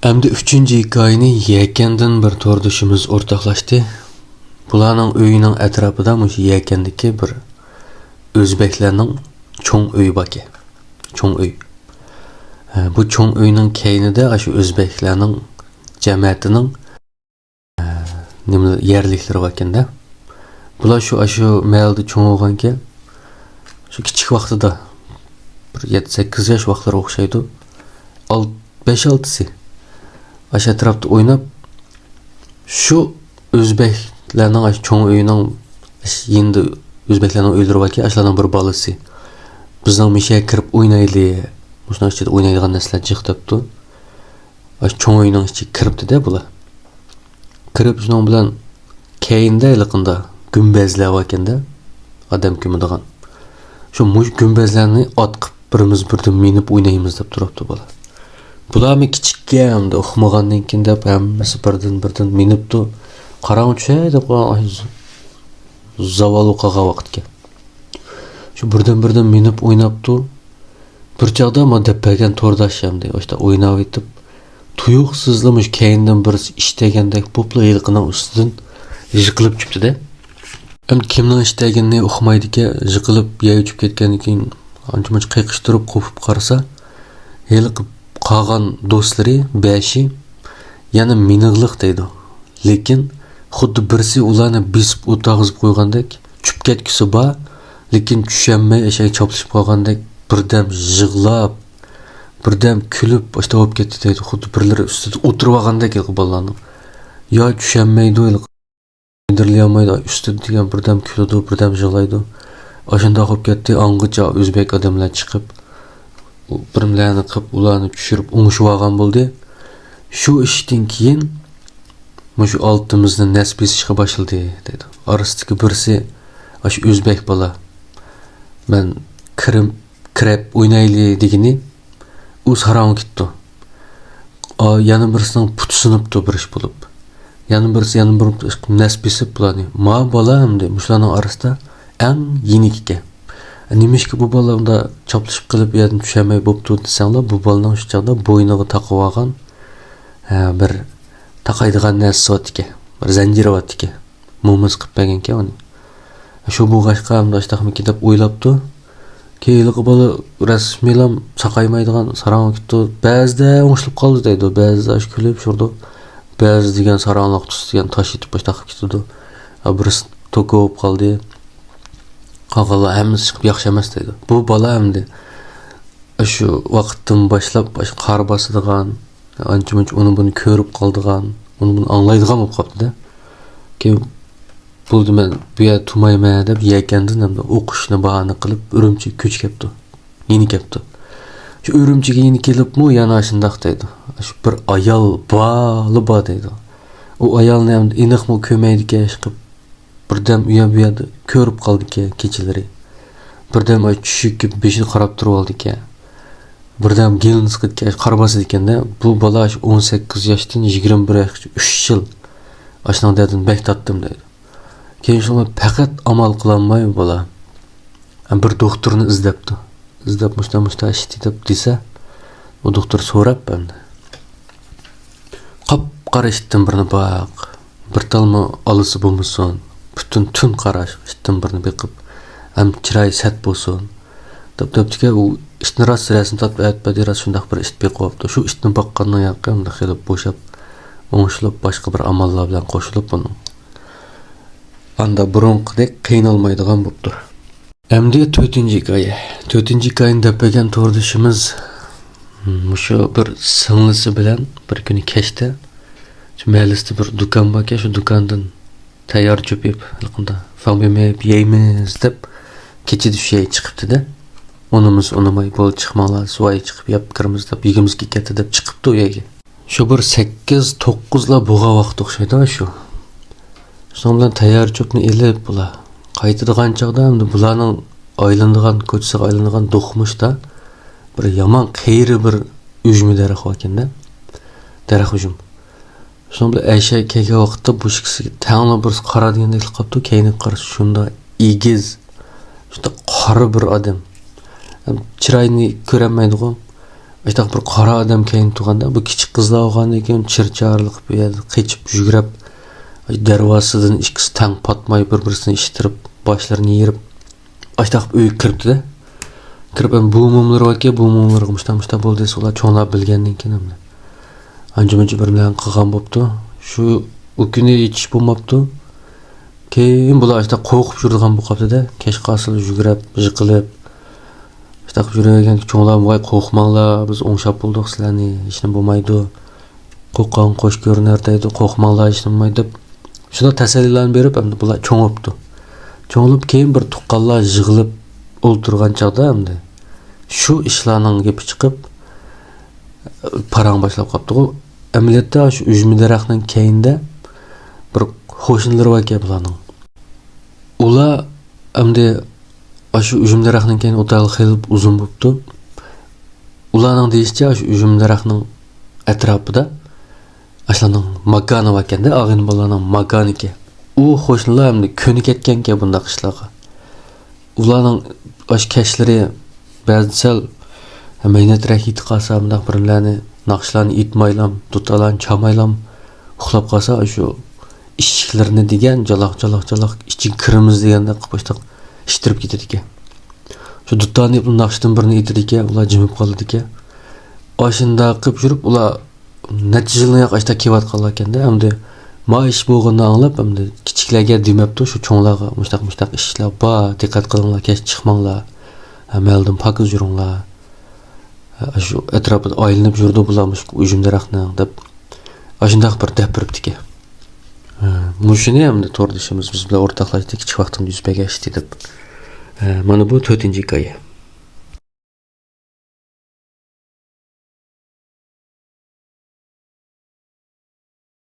Әмді üçüncü hikayeni yekenden bir torduşumuz ortaklaştı. Bularning uyinin etrafıda mı yekendeki bir Özbeklerinin çoğun öy baki. Çoğun öy. Bu çoğun öyünün keynide aşı Özbeklerinin cemiyetinin yerlikleri vakinde. Bular şu aşı meyalde çoğun olgan ki şu küçük vaxtıda 7-8 yaş vaxtları okşaydı. 5-6'sı aşı etrafta oynap şu Özbeklerinin aşı çoğun öyünün yeni Özbeklerinin öldürü vaki aşılardan bir balısı. Bizden mişeye kirip oynaylı. Muşdan işte oynaydıgan nesler çıktı. Aşı çoğun öyünün içi kiripti de bula. Kirip şunun bilen keyinde yılıkında gümbezler vakinde adam kümüdügan. Şu muş gümbezlerini atkıp birimiz minip oynayımız dep duruptu bula. Bular mı kiçikке hamda uxmagandan keyin dep hammasi birdan minipti. Qarang düşey dep zavalu qağa vaqtga. Şu birdan minip oynaptı. Bir çağda ama depegen tordaşam diye işte oynab etip tuyuqsızlamış keyinden birisi iştegendek popla yılqının üstüden yıqılıp çıktı da. Hem kimning iştegenini uqmaydı ki yıqılıp yer uçup ketgandan keyin ancha-muncha qiyqishtirib qopib qarasa, yılqib qolgan do'stlari 5i yana minig'liq deydi. Lekin xuddi birisi ularni besib o'tag'izib qo'ygandek tushib ketgisi bor, lekin tushanmay eshak choplashib qolgandek birdam yig'lab, birdam kulib boshda olib ketdi deydi. Xuddi birlari ustida o'tirib olgandek bolalarni. Yo tushanmaydi, o'ydirlayolmaydi, ustida degan birdam kuladi, birdam yig'laydi. Oshunda olib ketdi, angacha o'zbek odamlar chiqib birimlarni qilib ularni tushirib o'ngishib olgan bo'ldi. Shu ishdan keyin shu altimizni nasib etishga boshladi dedi. Orasidagi birisi shu o'zbek bola. Men kirib o'ynayli degini u sarang ketdi. Yana birisining puti sinibdi bir ish bo'lib. Yana birisi nasib etib bularni. Ma bola hamda shularning orasida eng yenikka. Nimishki bu bola unda choplashib qilib yerdan tushamay bo'pti desanglar, bu bolaning shu chaqda bo'yniga taqib olgan bir taqaydigan narsa otga, bir zanjir otga. Mumuz qilib bergan-ki uni. Shu bu g'ashqa hamda ishtahmiki deb o'ylabdi. Keyingi bola rasmiylab saqaymaydigan sarang ketdi. Ba'zida o'ngishib qoldi deydi, ba'zida ash kulib shurdi. Ba'zi degan saranglik tutgan tosh etib boshlab ketdi. Birisi to'kib qoldi. Qolganlar hammasi yaxshi emas deydi. Bu bola hamda shu vaqtdan boshlab qor bosadigan, ancha-muncha uni buni ko'rib qoldigan, uni buni anglaydigan bo'lib qoldi-da. Keyin bo'ldi men bu yer tumayman deb yekandan hamda o'qishni bahona qilib Urumchi ko'ch kepti. Yeni kepti. Shu Urumchiga yeni kelibmi yana shundoq deydi. Shu bir ayol bor deydi. U ayolni ham aniqmi ko'maydi-ki chiqib birdam u yerda ko'rib qoldi-ki kechalari. Birdam tushib beshini qarab turib oldi-ki. Birdam gelin siqitga qarabasdi ekanda, bu bola 18 yoshdan 21 yoshga 3 yil ashunday dedim bektatdim deydi. Keyin shuni faqat amal qilolmay bola bir doktorni izlabdi. Izlab mushta ishti deb desa, o doktor so'rab bende. Qop qarashdim birni baq. Bir talma alısı bo'lmasin. Bütün tun qarash ishtim birni beqib. Ham chiroy sat bo'lsin. Deb-debdiki u ishni rost rasm tatib aytmadi, rost shundaq bir ish beqibdi. Shu ishni baqqandan yaqimda xilib bo'shab, o'ngishilib boshqa bir amallar bilan qo'shilib buni anda burunqidek qiynalmaydigan bo'libdir. Endi 4-hikoya. 4-hikoyani depagan to'rdishimiz shu bir singlisi bilan bir kuni kechda shu mahallada bir do'kon bor, shu do'kondan tayyor cho'pib, yaqinda famiyamib yeymiz deb kechida shu chiqibdi-da. Onimiz unamay bo'l chiqmoqlar, suvoy chiqib yeb kiramiz deb yigimizga ketdi deb chiqibdi u yerga. Shu bir 8-9 lar bo'g'a vaqt o'xshaydi shu. Şunun bilan tayyor cho'pni elib bular qaytadigan chaqda hamda bularning aylanadigan ko'chasiga aylanadigan do'qmishda bir yomon qiyri bir ujmi daraxt ekanda. Daraxt ujum. Şunun bilan Ayşe kelgan vaqtda bu ishkisiga tangla bir qaradigandek qilibdi, keyin qarash shunda egiz, shunda qora bir odam. Chiroyini ko'rolmaydi-ku. Aştaq bir qara adam keyin turganda bu kichik qizlar olgandan keyin chircharliq bu yerda qechib yugurib darvozasidan ikkisi tang patmay bir-birini ishtirib boshlarini yerib aştaq uy kiribdi. Kirib bu mumlar yoki bu mumlar muşta bo'ldi desa ular cho'nlab bilgandan keyin ancha-muncha bir bilan qilgan bo'pti. Shu u kuni hech bo'lmabdi. Keyin bular aştaq qo'rqib yurgan bu qaptida, kechqasil yugurib, yiqilib aştaq yuragan cho'nglar voy qo'rqmanglar, biz o'ngshab bo'ldik sizlarni, hech nima bo'lmaydi. Qo'rqqan qo'sh ko'rinar deydi, qo'rqmanglar hech nima bo'lmaydi deb. Shuna tasallilarni berib, endi bular cho'ngibdi. Cho'ngilib keyin bir tuqqanlar yig'ilib o'ltirgan chaqda endi shu ishlarning gapi chiqib parang boshlab qopdi. Amaliyotda shu üzümü daraxtning keyinda bir qo'shnilari bor ekan bularning. Ular endi shu üzüm daraxtning keyin o'tal xilib uzun bo'libdi. Ularning deyishicha shu üzüm daraxtning atrofida ashlarning makoni bor ekanda, og'in bolaning makoniki. U qo'shnilar endi ko'ni ketgan ekan bunday ishlarga. Ularning ash kashlari ba'zi sal maynatrak yetib qolsa, bunday birlarni naqshlarni itmaylam, tutalan, chamaylam uxlab qolsa, shu ishchiklarini degan jaloq iching kirimiz deganda qo'shtoq ishtirib ketadi ekan. Shu dutani naqshdan birini itadi ekan, ular jimib qoladi ekan. Oshunda qilib yurib, ular necha yilni yoqashda kelayotganlar ekanda, endi ma ish bo'lganini anglab, endi kichiklarga demabdi, shu cho'nglarga mushtaq ishlar bor, diqqat qilinglar, kech chiqmanglar. Amaldan pakiz yuringlar. Shu atrofida aylanib yurdi bularmish üzüm daraxtning deb. Ashundaq bir deb biribdi ekan. Mushuni hamda to'rdishimiz biz bilan o'rtoqlashdik, kichik vaqtimda yuz bergashdi deb. Mana bu 4-hikoya.